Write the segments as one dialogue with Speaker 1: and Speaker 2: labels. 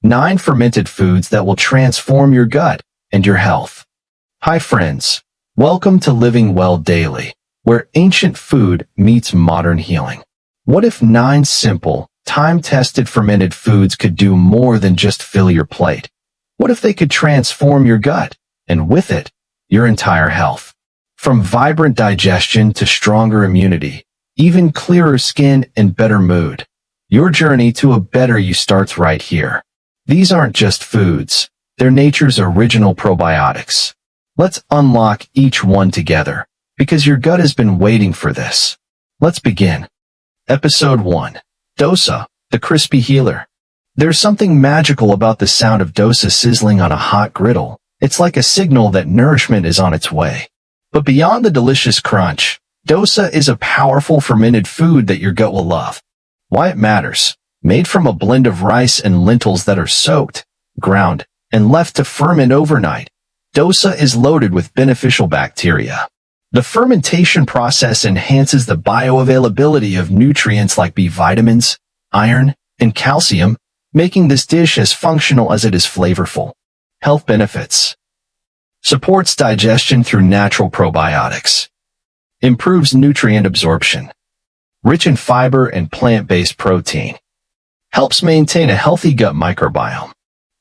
Speaker 1: 9 fermented foods that will transform your gut and your health. Hi friends, welcome to Living Well Daily, where ancient food meets modern healing. What if 9 simple, time-tested fermented foods could do more than just fill your plate? What if they could transform your gut, and with it, your entire health? From vibrant digestion to stronger immunity, even clearer skin and better mood. Your journey to a better you starts right here. These aren't just foods, they're nature's original probiotics. Let's unlock each one together, because your gut has been waiting for this. Let's begin. Episode 1. Dosa, the crispy healer. There's something magical about the sound of dosa sizzling on a hot griddle. It's like a signal that nourishment is on its way. But beyond the delicious crunch, dosa is a powerful fermented food that your gut will love. Why it matters. Made from a blend of rice and lentils that are soaked, ground, and left to ferment overnight, dosa is loaded with beneficial bacteria. The fermentation process enhances the bioavailability of nutrients like B vitamins, iron, and calcium, making this dish as functional as it is flavorful. Health benefits. Supports digestion through natural probiotics. Improves nutrient absorption. Rich in fiber and plant-based protein. Helps maintain a healthy gut microbiome.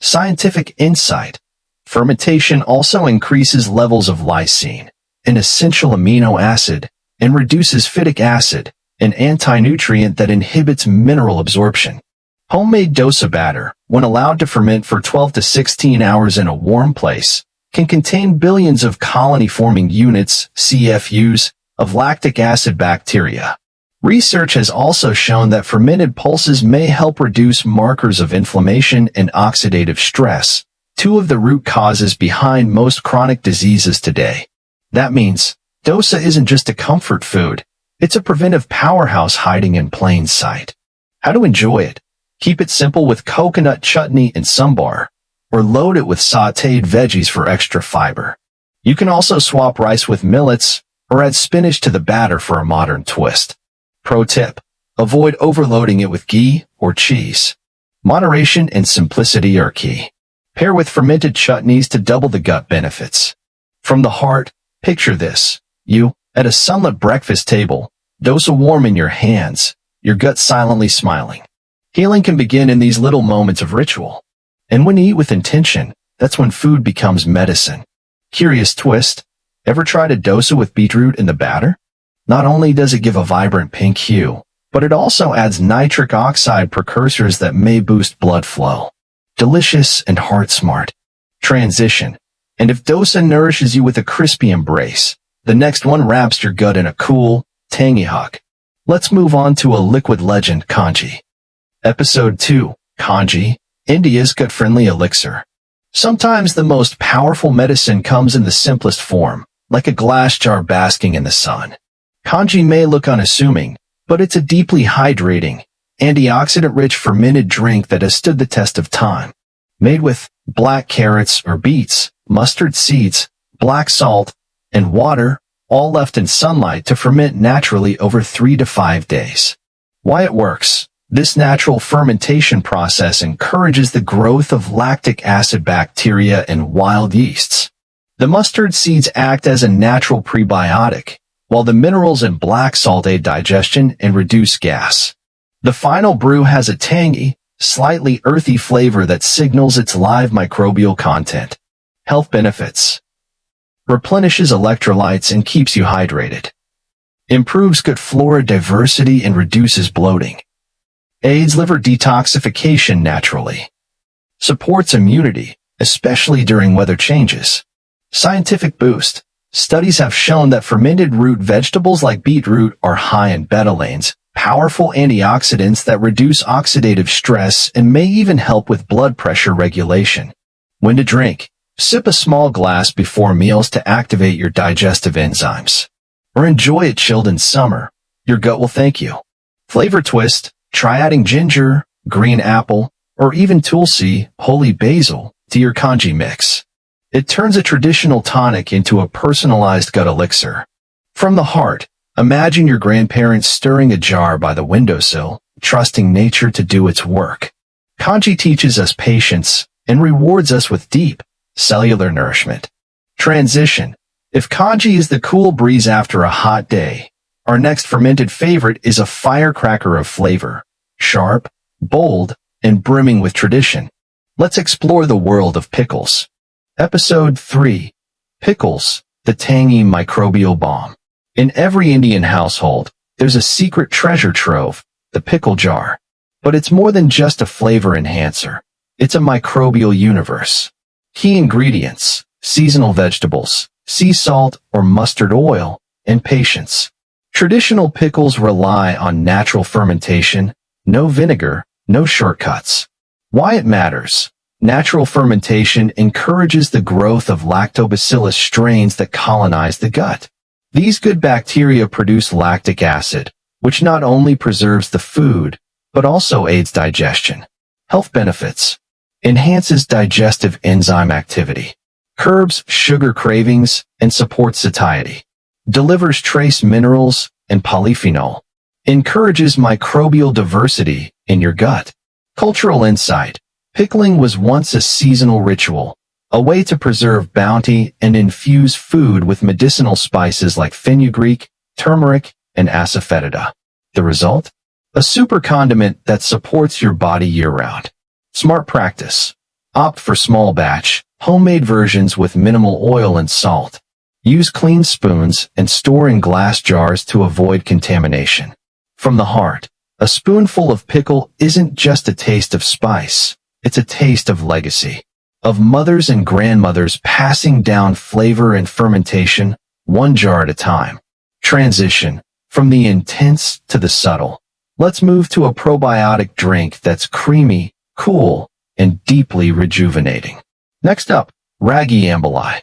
Speaker 1: Scientific insight. Fermentation also increases levels of lysine, an essential amino acid, and reduces phytic acid, an anti-nutrient that inhibits mineral absorption. Homemade dosa batter, when allowed to ferment for 12 to 16 hours in a warm place, can contain billions of colony-forming units, CFUs, of lactic acid bacteria. Research has also shown that fermented pulses may help reduce markers of inflammation and oxidative stress, 2 of the root causes behind most chronic diseases today. That means, dosa isn't just a comfort food, it's a preventive powerhouse hiding in plain sight. How to enjoy it? Keep it simple with coconut chutney and sambar, or load it with sautéed veggies for extra fiber. You can also swap rice with millets, or add spinach to the batter for a modern twist. Pro tip: avoid overloading it with ghee or cheese. Moderation and simplicity are key. Pair with fermented chutneys to double the gut benefits. From the heart, picture this. You, at a sunlit breakfast table, dosa warm in your hands, your gut silently smiling. Healing can begin in these little moments of ritual. And when you eat with intention, that's when food becomes medicine. Curious twist: ever tried a dosa with beetroot in the batter? Not only does it give a vibrant pink hue, but it also adds nitric oxide precursors that may boost blood flow. Delicious and heart smart. Transition. And if dosa nourishes you with a crispy embrace, the next one wraps your gut in a cool, tangy hug. Let's move on to a liquid legend, Kanji. Episode 2. Kanji, India's gut-friendly elixir. Sometimes the most powerful medicine comes in the simplest form, like a glass jar basking in the sun. Kanji may look unassuming, but it's a deeply hydrating, antioxidant-rich fermented drink that has stood the test of time. Made with black carrots or beets, mustard seeds, black salt, and water, all left in sunlight to ferment naturally over 3 to 5 days. Why it works? This natural fermentation process encourages the growth of lactic acid bacteria and wild yeasts. The mustard seeds act as a natural prebiotic, while the minerals in black salt aid digestion and reduce gas. The final brew has a tangy, slightly earthy flavor that signals its live microbial content. Health benefits. Replenishes electrolytes and keeps you hydrated. Improves gut flora diversity and reduces bloating. Aids liver detoxification naturally. Supports immunity, especially during weather changes. Scientific boost. Studies have shown that fermented root vegetables like beetroot are high in betalains, powerful antioxidants that reduce oxidative stress and may even help with blood pressure regulation. When to drink? Sip a small glass before meals to activate your digestive enzymes. Or enjoy it chilled in summer. Your gut will thank you. Flavor twist. Try adding ginger, green apple, or even tulsi, holy basil, to your kanji mix. It turns a traditional tonic into a personalized gut elixir. From the heart, imagine your grandparents stirring a jar by the windowsill, trusting nature to do its work. Kanji teaches us patience and rewards us with deep, cellular nourishment. Transition. If kanji is the cool breeze after a hot day, our next fermented favorite is a firecracker of flavor, sharp, bold, and brimming with tradition. Let's explore the world of pickles. Episode 3. Pickles, the tangy microbial bomb. In every Indian household, there's a secret treasure trove, the pickle jar. But it's more than just a flavor enhancer. It's a microbial universe. Key ingredients: seasonal vegetables, sea salt or mustard oil, and patience. Traditional pickles rely on natural fermentation, no vinegar, no shortcuts. Why it matters: natural fermentation encourages the growth of lactobacillus strains that colonize the gut. These good bacteria produce lactic acid, which not only preserves the food, but also aids digestion. Health benefits: enhances digestive enzyme activity, curbs sugar cravings, and supports satiety, delivers trace minerals and polyphenol, encourages microbial diversity in your gut. Cultural insight: pickling was once a seasonal ritual, a way to preserve bounty and infuse food with medicinal spices like fenugreek, turmeric, and asafoetida. The result? A super condiment that supports your body year-round. Smart practice: opt for small batch, homemade versions with minimal oil and salt. Use clean spoons and store in glass jars to avoid contamination. From the heart, a spoonful of pickle isn't just a taste of spice, it's a taste of legacy. Of mothers and grandmothers passing down flavor and fermentation, one jar at a time. Transition: from the intense to the subtle. Let's move to a probiotic drink that's creamy, cool, and deeply rejuvenating. Next up, Ragi Ambali.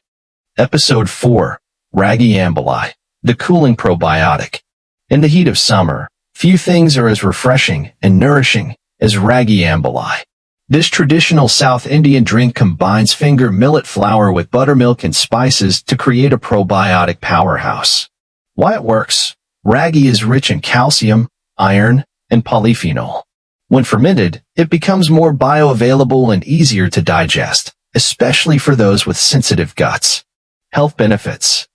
Speaker 1: Episode 4. Ragi Ambali, the cooling probiotic. In the heat of summer, few things are as refreshing and nourishing as Ragi Ambali. This traditional South Indian drink combines finger millet flour with buttermilk and spices to create a probiotic powerhouse. Why it works: ragi is rich in calcium, iron, and polyphenol. When fermented, it becomes more bioavailable and easier to digest, especially for those with sensitive guts. Health benefits: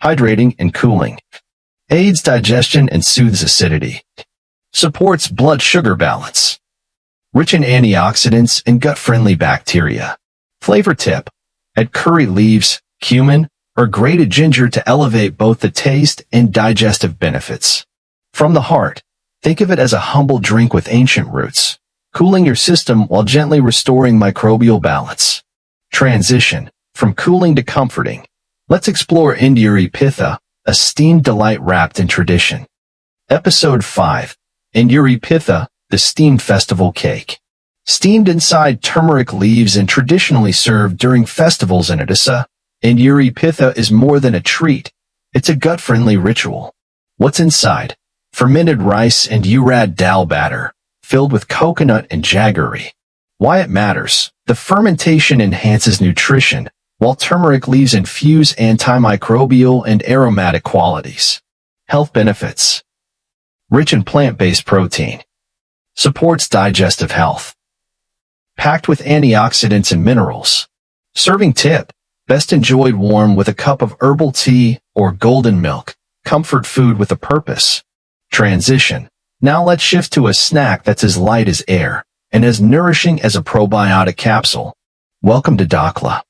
Speaker 1: hydrating and cooling, aids digestion and soothes acidity, supports blood sugar balance, rich in antioxidants and gut-friendly bacteria. Flavor tip: add curry leaves, cumin, or grated ginger to elevate both the taste and digestive benefits. From the heart, think of it as a humble drink with ancient roots, cooling your system while gently restoring microbial balance. Transition: from cooling to comforting. Let's explore Induri Pitha, a steamed delight wrapped in tradition. Episode 5. Induri Pitha, the steamed festival cake. Steamed inside turmeric leaves and traditionally served during festivals in Odisha, Induri Pitha is more than a treat. It's a gut-friendly ritual. What's inside? Fermented rice and urad dal batter, filled with coconut and jaggery. Why it matters: the fermentation enhances nutrition, while turmeric leaves infuse antimicrobial and aromatic qualities. Health benefits: rich in plant-based protein, supports digestive health, packed with antioxidants and minerals. Serving tip: best enjoyed warm with a cup of herbal tea or golden milk. Comfort food with a purpose. Transition: now let's shift to a snack that's as light as air and as nourishing as a probiotic capsule. Welcome to Dakla.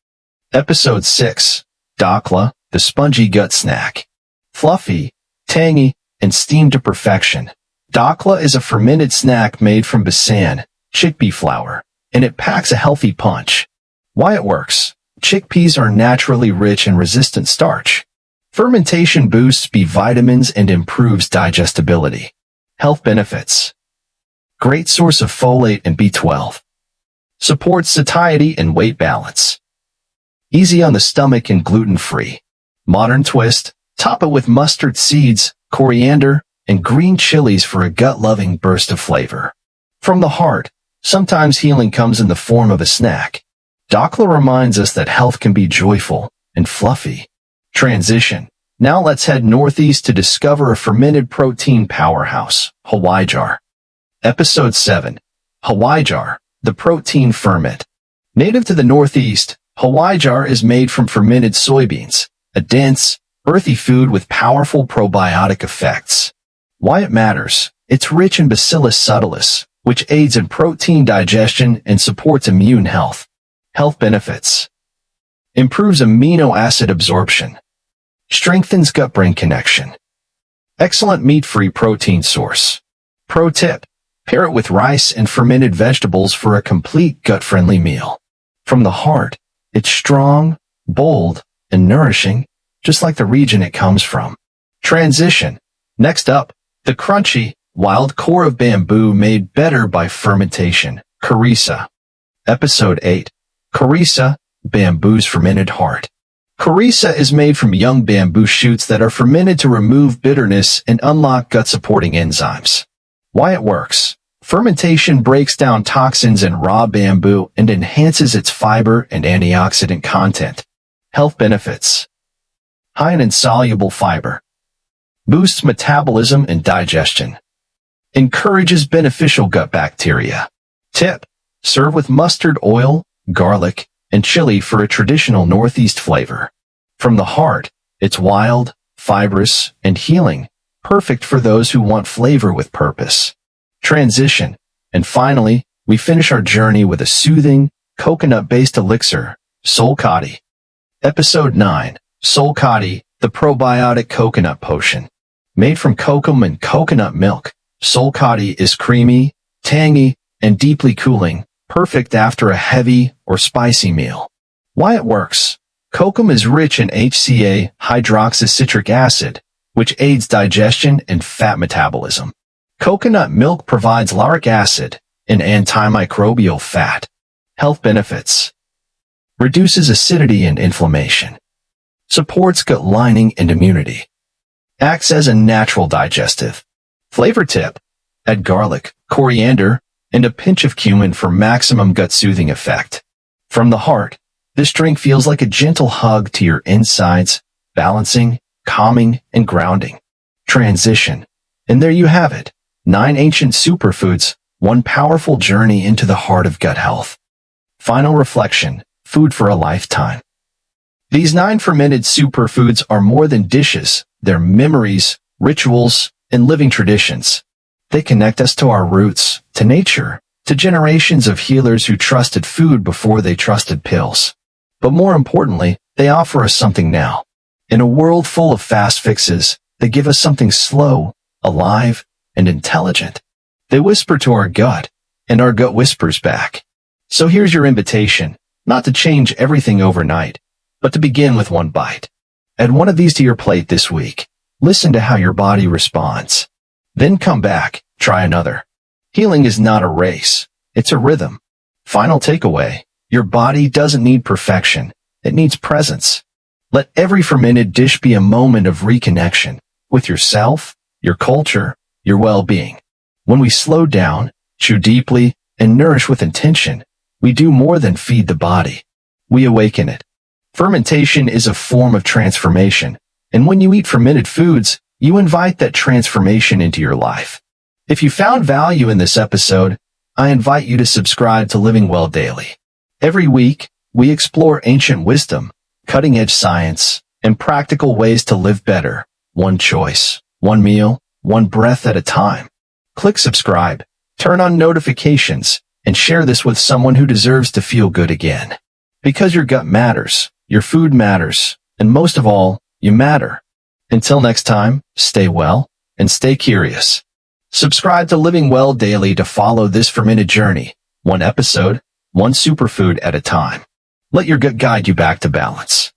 Speaker 1: Episode 6. Dakla, the spongy gut snack. Fluffy, tangy, and steamed to perfection, Dakla is a fermented snack made from besan, chickpea flour, and it packs a healthy punch. Why it works: chickpeas are naturally rich in resistant starch. Fermentation boosts B vitamins and improves digestibility. Health benefits: great source of folate and B12. Supports satiety and weight balance. Easy on the stomach and gluten-free. Modern twist: top it with mustard seeds, coriander, and green chilies for a gut-loving burst of flavor. From the heart, sometimes healing comes in the form of a snack. Dakla reminds us that health can be joyful and fluffy. Transition: now let's head northeast to discover a fermented protein powerhouse, Hawaii Jar. Episode 7. Hawaii jar, the protein ferment. Native to the Northeast, Hawaii jar is made from fermented soybeans, a dense, earthy food with powerful probiotic effects. Why it matters? It's rich in Bacillus subtilis, which aids in protein digestion and supports immune health. Health benefits: improves amino acid absorption, strengthens gut-brain connection, excellent meat-free protein source. Pro tip: pair it with rice and fermented vegetables for a complete gut-friendly meal. From the heart, it's strong, bold, and nourishing, just like the region it comes from. Transition. Next up, the crunchy, wild core of bamboo made better by fermentation. Coryza. Episode 8. Coryza, bamboo's fermented heart. Coryza is made from young bamboo shoots that are fermented to remove bitterness and unlock gut-supporting enzymes. Why it works? Fermentation breaks down toxins in raw bamboo and enhances its fiber and antioxidant content. Health benefits: high in insoluble fiber, boosts metabolism and digestion, encourages beneficial gut bacteria. Tip: serve with mustard oil, garlic, and chili for a traditional Northeast flavor. From the heart, it's wild, fibrous, and healing, perfect for those who want flavor with purpose. Transition. And finally, we finish our journey with a soothing, coconut-based elixir, Solcati. Episode 9. Solcati, the probiotic coconut potion. Made from kokum and coconut milk, Solcati is creamy, tangy, and deeply cooling, perfect after a heavy or spicy meal. Why it works? Kokum is rich in HCA, hydroxycitric acid, which aids digestion and fat metabolism. Coconut milk provides lauric acid, an antimicrobial fat. Health benefits: reduces acidity and inflammation, supports gut lining and immunity, acts as a natural digestive. Flavor tip: add garlic, coriander, and a pinch of cumin for maximum gut-soothing effect. From the heart, this drink feels like a gentle hug to your insides, balancing, calming, and grounding. Transition. And there you have it. 9 ancient superfoods, one powerful journey into the heart of gut health. Final reflection: food for a lifetime. These 9 fermented superfoods are more than dishes. They're memories, rituals, and living traditions. They connect us to our roots, to nature, to generations of healers who trusted food before they trusted pills. But more importantly, they offer us something now. In a world full of fast fixes, they give us something slow, alive, and intelligent. They whisper to our gut, and our gut whispers back. So here's your invitation, not to change everything overnight, but to begin with one bite. Add one of these to your plate this week. Listen to how your body responds. Then come back, try another. Healing is not a race, it's a rhythm. Final takeaway: your body doesn't need perfection, it needs presence. Let every fermented dish be a moment of reconnection with yourself, your culture, your well-being. When we slow down, chew deeply, and nourish with intention, we do more than feed the body. We awaken it. Fermentation is a form of transformation, and when you eat fermented foods, you invite that transformation into your life. If you found value in this episode, I invite you to subscribe to Living Well Daily. Every week, we explore ancient wisdom, cutting-edge science, and practical ways to live better, one choice, one meal, one breath at a time. Click subscribe, turn on notifications, and share this with someone who deserves to feel good again. Because your gut matters, your food matters, and most of all, you matter. Until next time, stay well and stay curious. Subscribe to Living Well Daily to follow this fermented journey, one episode, one superfood at a time. Let your gut guide you back to balance.